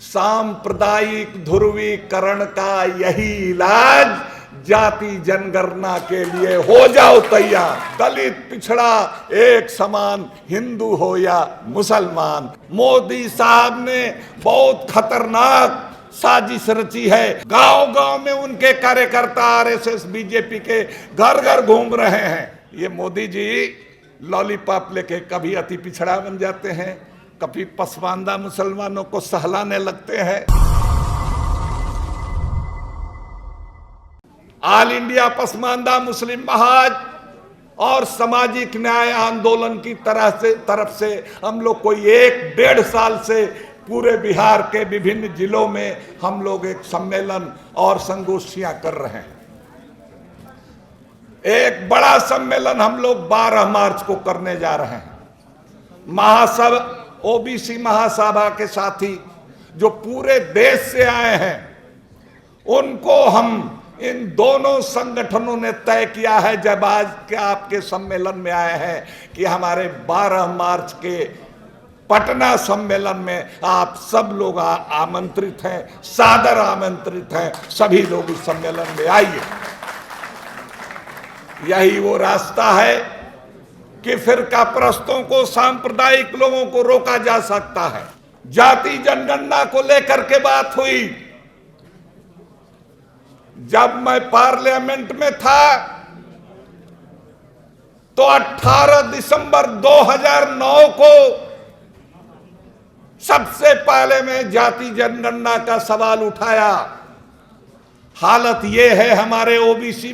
सांप्रदायिक ध्रुवीकरण का यही इलाज, जाति जनगणना के लिए हो जाओ तैयार। दलित पिछड़ा एक समान, हिंदू हो या मुसलमान। मोदी साहब ने बहुत खतरनाक साजिश रची है। गांव गांव में उनके कार्यकर्ता आरएसएस बीजेपी के घर घर घूम रहे हैं। ये मोदी जी लॉलीपॉप लेके कभी अति पिछड़ा बन जाते हैं, कभी पसमानदा मुसलमानों को सहलाने लगते हैं। ऑल इंडिया पसमानदा मुस्लिम महाज और सामाजिक न्याय आंदोलन की तरफ से हम लोग कोई 1-1.5 साल से पूरे बिहार के विभिन्न जिलों में हम लोग एक सम्मेलन और संगोष्ठियां कर रहे हैं। एक बड़ा सम्मेलन हम लोग 12 मार्च को करने जा रहे हैं। महासभा, ओबीसी महासभा के साथी जो पूरे देश से आए हैं, उनको हम इन दोनों संगठनों ने तय किया है, जब आज के आपके सम्मेलन में आए हैं, कि हमारे 12 मार्च के पटना सम्मेलन में आप सब लोग आमंत्रित हैं, सादर आमंत्रित हैं। सभी लोग इस सम्मेलन में आइए। यही वो रास्ता है कि फिरका परस्तों को, सांप्रदायिक लोगों को रोका जा सकता है। जाति जनगणना को लेकर के बात हुई। जब मैं पार्लियामेंट में था तो 18 दिसंबर 2009 को सबसे पहले मैं जाति जनगणना का सवाल उठाया। हालत यह है हमारे ओबीसी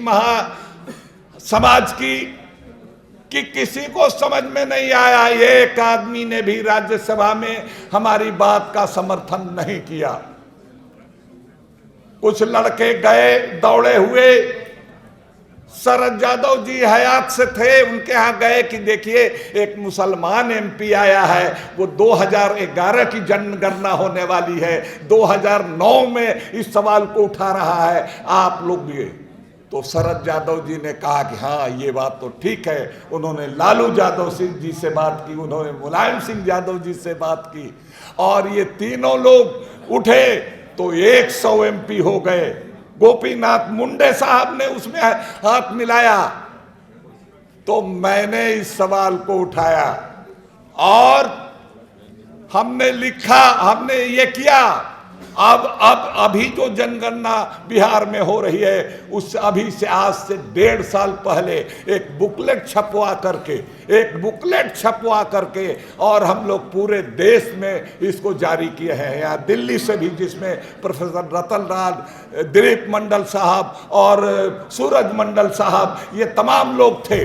समाज की कि किसी को समझ में नहीं आया। एक आदमी ने भी राज्यसभा में हमारी बात का समर्थन नहीं किया। कुछ लड़के गए दौड़े हुए, शरद यादव जी हयात से थे, उनके यहां गए कि देखिए एक मुसलमान एमपी आया है, वो 2011 की जनगणना होने वाली है, 2009 में इस सवाल को उठा रहा है, आप लोग भी। तो शरद यादव जी ने कहा कि हाँ ये बात तो ठीक है। उन्होंने लालू यादव सिंह जी से बात की, उन्होंने मुलायम सिंह यादव जी से बात की, और ये तीनों लोग उठे तो 100 एमपी हो गए। गोपीनाथ मुंडे साहब ने उसमें हाथ मिलाया। तो मैंने इस सवाल को उठाया और हमने लिखा, हमने ये किया। अभी जो जनगणना बिहार में हो रही है, उस अभी से आज से 1.5 साल पहले एक बुकलेट छपवा करके और हम लोग पूरे देश में इसको जारी किए हैं। यहाँ दिल्ली से भी, जिसमें प्रोफेसर रतन लाल, दिलीप मंडल साहब और सूरज मंडल साहब, ये तमाम लोग थे।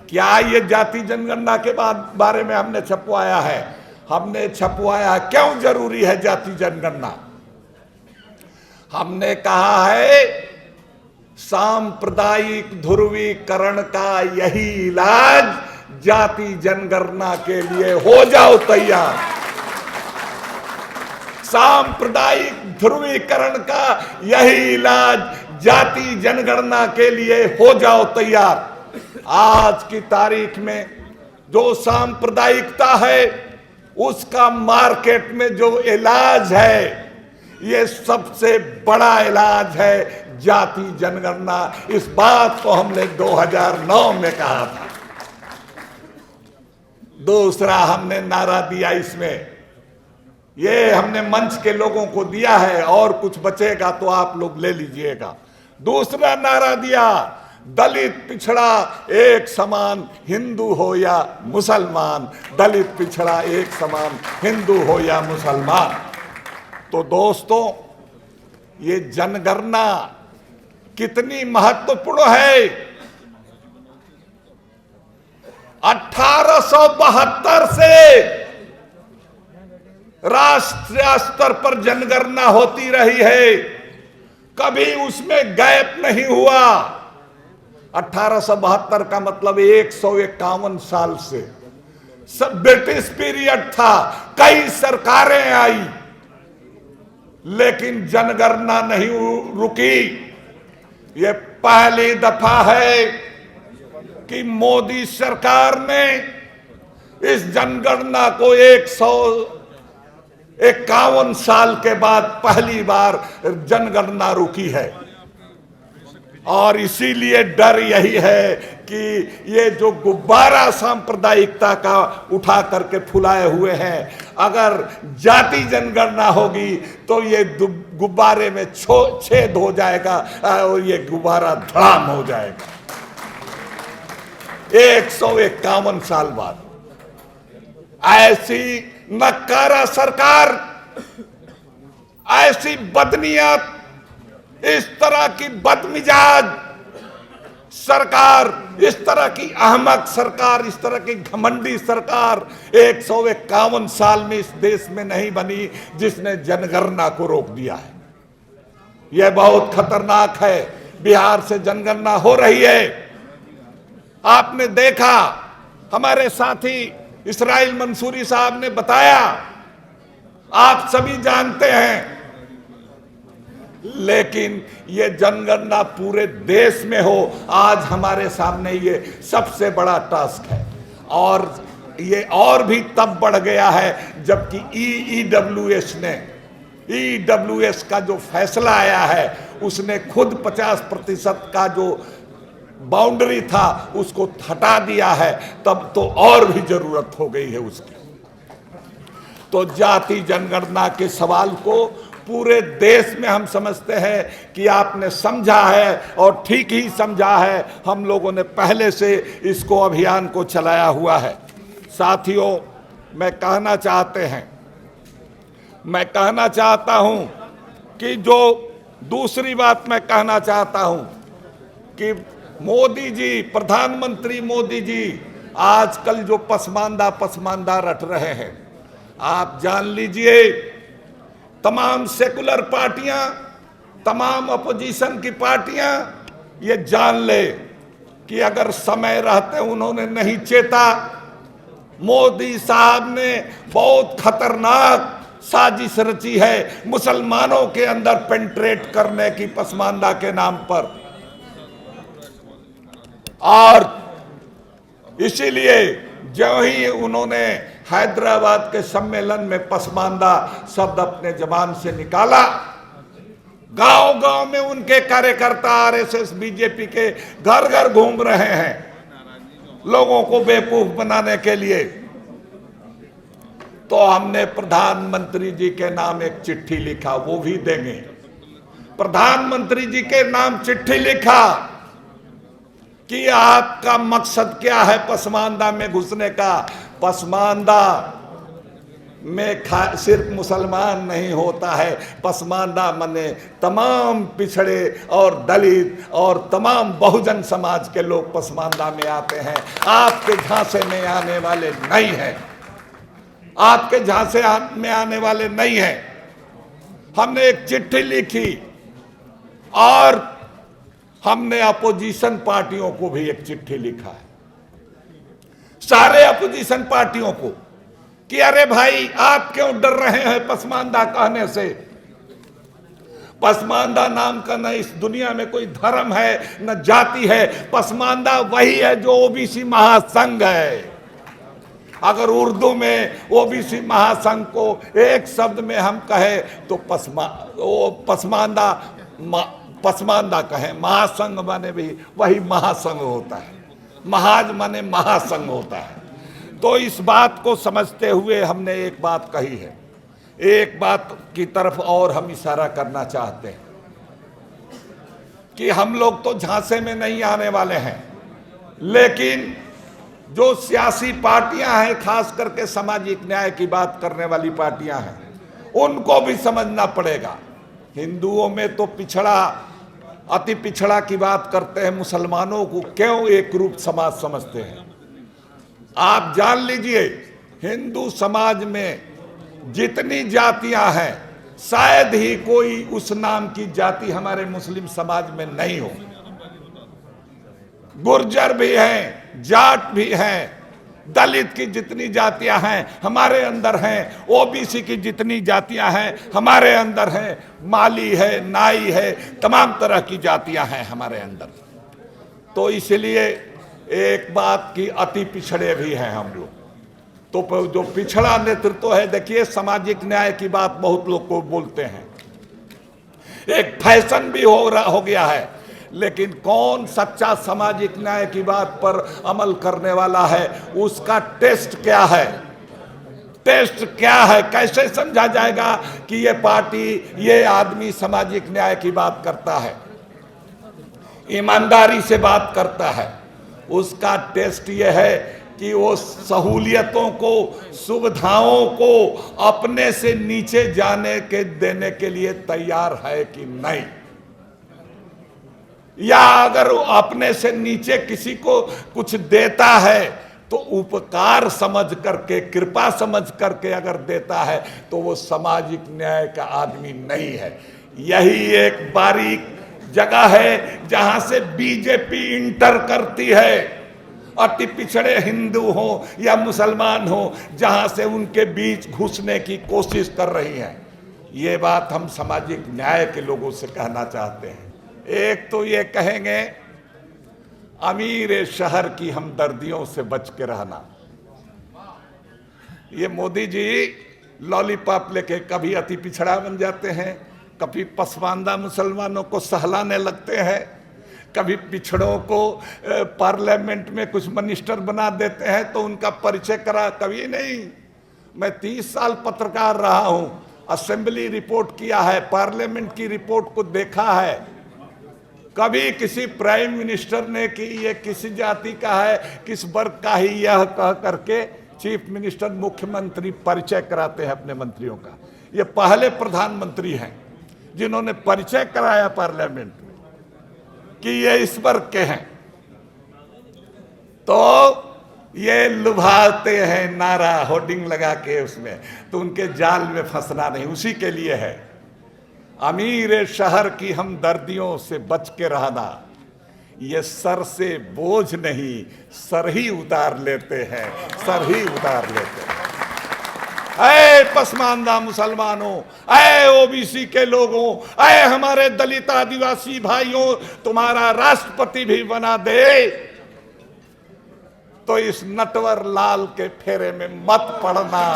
क्या ये जाति जनगणना के बारे में हमने छपवाया है? हमने छपवाया। क्यों जरूरी है जाति जनगणना? हमने कहा है सांप्रदायिक ध्रुवीकरण का यही इलाज, जाति जनगणना के लिए हो जाओ तैयार। सांप्रदायिक ध्रुवीकरण का यही इलाज, जाति जनगणना के लिए हो जाओ तैयार। आज की तारीख में जो सांप्रदायिकता है, उसका मार्केट में जो इलाज है, ये सबसे बड़ा इलाज है जाति जनगणना। इस बात को हमने 2009 में कहा था। दूसरा हमने नारा दिया, इसमें ये हमने मंच के लोगों को दिया है, और कुछ बचेगा तो आप लोग ले लीजिएगा। दूसरा नारा दिया, दलित पिछड़ा एक समान, हिंदू हो या मुसलमान। दलित पिछड़ा एक समान, हिंदू हो या मुसलमान। तो दोस्तों, ये जनगणना कितनी महत्वपूर्ण है। 1872 से राष्ट्रीय स्तर पर जनगणना होती रही है, कभी उसमें गैप नहीं हुआ। 1872 का मतलब 151 साल से सब ब्रिटिश पीरियड था। कई सरकारें आई, लेकिन जनगणना नहीं रुकी। ये पहली दफा है कि मोदी सरकार ने इस जनगणना को 51 साल के बाद पहली बार जनगणना रुकी है। और इसीलिए डर यही है कि ये जो गुब्बारा सांप्रदायिकता का उठा करके फुलाए हुए हैं, अगर जाति जनगणना होगी तो ये गुब्बारे में छेद हो जाएगा और ये गुब्बारा धड़ाम हो जाएगा। 151 साल बाद ऐसी नकारा सरकार, ऐसी बदनीयत, इस तरह की बदमिजाज सरकार, इस तरह की अहमक सरकार, इस तरह की घमंडी सरकार 151 साल में इस देश में नहीं बनी जिसने जनगणना को रोक दिया है। यह बहुत खतरनाक है। बिहार से जनगणना हो रही है। आपने देखा, हमारे साथी इसराइल मंसूरी साहब ने बताया, आप सभी जानते हैं। लेकिन ये जनगणना पूरे देश में हो, आज हमारे सामने ये सबसे बड़ा टास्क है। और ये और भी तब बढ़ गया है जबकि ईडब्ल्यूएस का जो फैसला आया है, उसने खुद 50% का जो बाउंड्री था उसको हटा दिया है। तब तो और भी जरूरत हो गई है उसकी। तो जाति जनगणना के सवाल को पूरे देश में हम समझते हैं कि आपने समझा है और ठीक ही समझा है। हम लोगों ने पहले से इसको अभियान को चलाया हुआ है। साथियों, मैं कहना चाहता हूं कि जो दूसरी बात मैं कहना चाहता हूं कि मोदी जी, प्रधानमंत्री मोदी जी आजकल जो पसमानदा रट रहे हैं, आप जान लीजिए, तमाम सेकुलर पार्टियां, तमाम अपोजिशन की पार्टियां ये जान ले कि अगर समय रहते उन्होंने नहीं चेता, मोदी साहब ने बहुत खतरनाक साजिश रची है मुसलमानों के अंदर पेंट्रेट करने की पसमानदा के नाम पर। और इसीलिए जो ही उन्होंने हैदराबाद के सम्मेलन में पसमानदा शब्द अपने जबान से निकाला, गांव-गांव में उनके कार्यकर्ता आरएसएस बीजेपी के घर घर घूम रहे हैं लोगों को बेवकूफ बनाने के लिए। तो हमने प्रधानमंत्री जी के नाम एक चिट्ठी लिखा, वो भी देंगे। प्रधानमंत्री जी के नाम चिट्ठी लिखा कि आपका मकसद क्या है पसमानदा में घुसने का। पसमानदा में सिर्फ मुसलमान नहीं होता है, पसमानदा माने तमाम पिछड़े और दलित और तमाम बहुजन समाज के लोग पसमानदा में आते हैं। आपके झांसे में आने वाले नहीं हैं, आपके झांसे में आने वाले नहीं हैं। हमने एक चिट्ठी लिखी और हमने अपोजिशन पार्टियों को भी एक चिट्ठी लिखा है, सारे अपोजिशन पार्टियों को, कि अरे भाई आप क्यों डर रहे हैं पसमानदा कहने से। पसमानदा नाम का न इस दुनिया में कोई धर्म है न जाति है। पसमानदा वही है जो ओबीसी महासंघ है। अगर उर्दू में ओबीसी महासंघ को एक शब्द में हम कहें तो पसमानदा कहें। महासंघ माने भी वही महासंघ होता है, महाज माने महासंघ होता है। तो इस बात को समझते हुए हमने एक बात कही है, एक बात की तरफ और हम इशारा करना चाहते हैं कि हम लोग तो झांसे में नहीं आने वाले हैं, लेकिन जो सियासी पार्टियां हैं, खास करके सामाजिक न्याय की बात करने वाली पार्टियां हैं, उनको भी समझना पड़ेगा। हिंदुओं में तो पिछड़ा, अति पिछड़ा की बात करते हैं, मुसलमानों को क्यों एक रूप समाज समझते हैं। आप जान लीजिए, हिंदू समाज में जितनी जातियां हैं, शायद ही कोई उस नाम की जाति हमारे मुस्लिम समाज में नहीं हो। गुर्जर भी हैं, जाट भी हैं, दलित की जितनी जातियां हैं हमारे अंदर हैं, ओबीसी की जितनी जातियां हैं हमारे अंदर हैं, माली है, नाई है, तमाम तरह की जातियां हैं हमारे अंदर। तो इसलिए एक बात की अति पिछड़े भी हैं हम लोग। तो जो पिछड़ा नेतृत्व है, देखिए सामाजिक न्याय की बात बहुत लोग को बोलते हैं, एक फैशन भी हो गया है, लेकिन कौन सच्चा सामाजिक न्याय की बात पर अमल करने वाला है, उसका टेस्ट क्या है? टेस्ट क्या है? कैसे समझा जाएगा कि ये पार्टी, ये आदमी सामाजिक न्याय की बात करता है, ईमानदारी से बात करता है? उसका टेस्ट ये है कि वो सहूलियतों को, सुविधाओं को अपने से नीचे जाने के देने के लिए तैयार है कि नहीं, या अगर अपने से नीचे किसी को कुछ देता है तो उपकार समझ करके, कृपा समझ करके अगर देता है तो वो सामाजिक न्याय का आदमी नहीं है। यही एक बारीक जगह है जहां से बीजेपी इंटर करती है। अति पिछड़े हिंदू हो या मुसलमान हो, जहां से उनके बीच घुसने की कोशिश कर रही है। ये बात हम सामाजिक न्याय के लोगों से कहना चाहते हैं। एक तो ये कहेंगे अमीर शहर की हमदर्दियों से बच के रहना। ये मोदी जी लॉलीपॉप लेके कभी अति पिछड़ा बन जाते हैं, कभी पसमानदा मुसलमानों को सहलाने लगते हैं, कभी पिछड़ों को पार्लियामेंट में कुछ मिनिस्टर बना देते हैं तो उनका परिचय करा। कभी नहीं। मैं 30 साल पत्रकार रहा हूं, असेंबली रिपोर्ट किया है, पार्लियामेंट की रिपोर्ट को देखा है। कभी किसी प्राइम मिनिस्टर ने कि ये किसी जाति का है, किस वर्ग का ही, यह कह करके चीफ मिनिस्टर, मुख्यमंत्री परिचय कराते हैं अपने मंत्रियों का। ये पहले प्रधानमंत्री हैं जिन्होंने परिचय कराया पार्लियामेंट में कि ये इस वर्ग के हैं। तो ये लुभाते हैं नारा होर्डिंग लगा के उसमें, तो उनके जाल में फंसना नहीं, उसी के लिए है। अमीर शहर की हमदर्दियों से बच के रहना। ये सर से बोझ नहीं, सर ही उतार लेते हैं, सर ही उतार लेते हैं। ऐ पसमानदा मुसलमानों, ऐ ओबीसी के लोगों, ऐ हमारे दलित आदिवासी भाइयों, तुम्हारा राष्ट्रपति भी बना दे तो इस नटवर लाल के फेरे में मत पड़ना।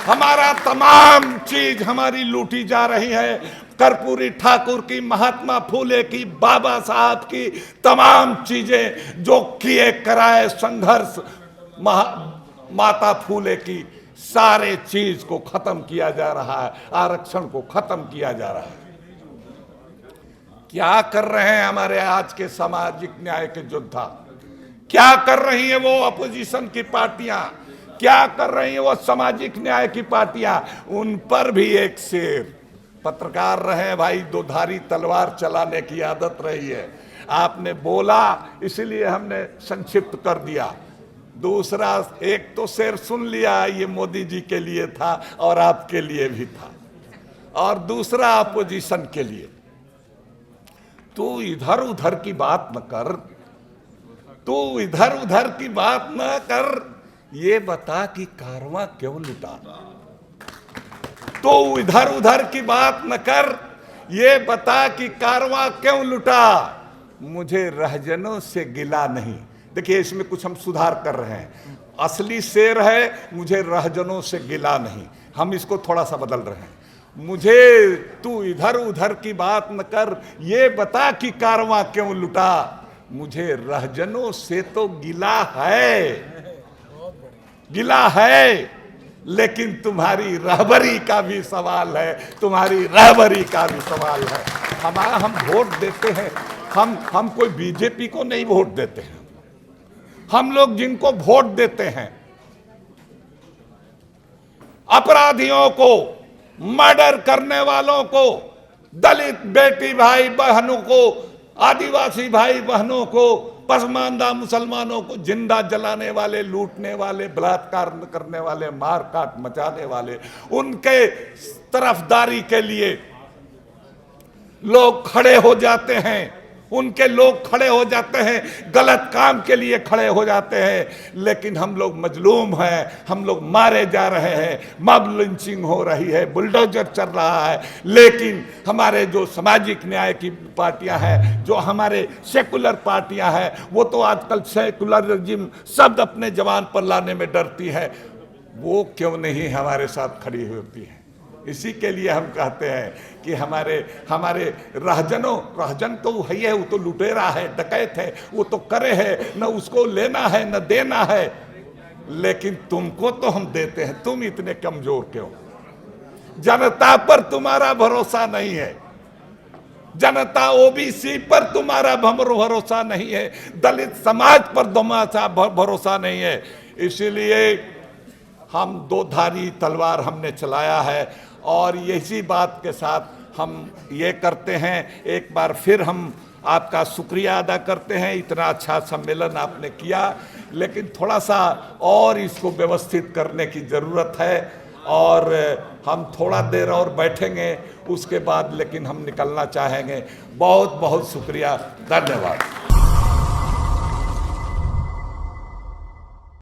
हमारा तमाम चीज हमारी लूटी जा रही है। कर्पूरी ठाकुर की, महात्मा फूले की, बाबा साहब की तमाम चीजें जो किए कराए संघर्ष, माता फूले की, सारे चीज को खत्म किया जा रहा है, आरक्षण को खत्म किया जा रहा है। क्या कर रहे हैं हमारे आज के सामाजिक न्याय के योद्धा? क्या कर रही हैं वो अपोजिशन की पार्टियां? क्या कर रही हैं वो सामाजिक न्याय की पार्टियां? उन पर भी एक शेर। पत्रकार रहे भाई, दोधारी तलवार चलाने की आदत रही है। आपने बोला इसलिए हमने संक्षिप्त कर दिया। दूसरा, एक तो शेर सुन लिया, ये मोदी जी के लिए था और आपके लिए भी था, और दूसरा अपोजिशन के लिए। तू इधर उधर की बात न कर, तू इधर उधर की बात न कर, ये बता कि कारवां क्यों लुटा। तो इधर उधर की बात न कर, ये बता कि कारवां क्यों लुटा। मुझे रहजनों से गिला नहीं। देखिए इसमें कुछ हम सुधार कर रहे हैं। असली शेर है मुझे रहजनों से गिला नहीं, हम इसको थोड़ा सा बदल रहे हैं। मुझे तू इधर उधर की बात न कर, ये बता कि कारवां क्यों लुटा। मुझे रहजनों से तो गिला है, गिला है, लेकिन तुम्हारी रहबरी का भी सवाल है, तुम्हारी रहबरी का भी सवाल है। हम वोट देते हैं, हम कोई बीजेपी को नहीं वोट देते हैं। हम लोग जिनको वोट देते हैं, अपराधियों को, मर्डर करने वालों को, दलित बेटी भाई बहनों को, आदिवासी भाई बहनों को, पसमानदा मुसलमानों को, जिंदा जलाने वाले, लूटने वाले, बलात्कार करने वाले, मार काट मचाने वाले, उनके तरफदारी के लिए लोग खड़े हो जाते हैं। उनके लोग खड़े हो जाते हैं, गलत काम के लिए खड़े हो जाते हैं, लेकिन हम लोग मजलूम हैं, हम लोग मारे जा रहे हैं, मॉब लिंचिंग हो रही है, बुलडोजर चल रहा है। लेकिन हमारे जो सामाजिक न्याय की पार्टियां हैं, जो हमारे सेकुलर पार्टियां हैं, वो तो आजकल सेकुलरिज्म शब्द अपने जबान पर लाने में डरती है, वो क्यों नहीं हमारे साथ खड़ी होती है। इसी के लिए हम कहते हैं कि हमारे रहजन तो वही है, वो तो लुटेरा है, डकैत है, वो तो करे है, न उसको लेना है न देना है, लेकिन तुमको तो हम देते हैं, तुम इतने कमजोर क्यों? जनता पर तुम्हारा भरोसा नहीं है, जनता ओबीसी पर तुम्हारा भरोसा नहीं है, दलित समाज पर तुम्हारा भरोसा नहीं है। इसीलिए हम दो धारी तलवार हमने चलाया है और इसी बात के साथ हम ये करते हैं। एक बार फिर हम आपका शुक्रिया अदा करते हैं, इतना अच्छा सम्मेलन आपने किया, लेकिन थोड़ा सा और इसको व्यवस्थित करने की ज़रूरत है और हम थोड़ा देर और बैठेंगे, उसके बाद लेकिन हम निकलना चाहेंगे। बहुत बहुत शुक्रिया, धन्यवाद।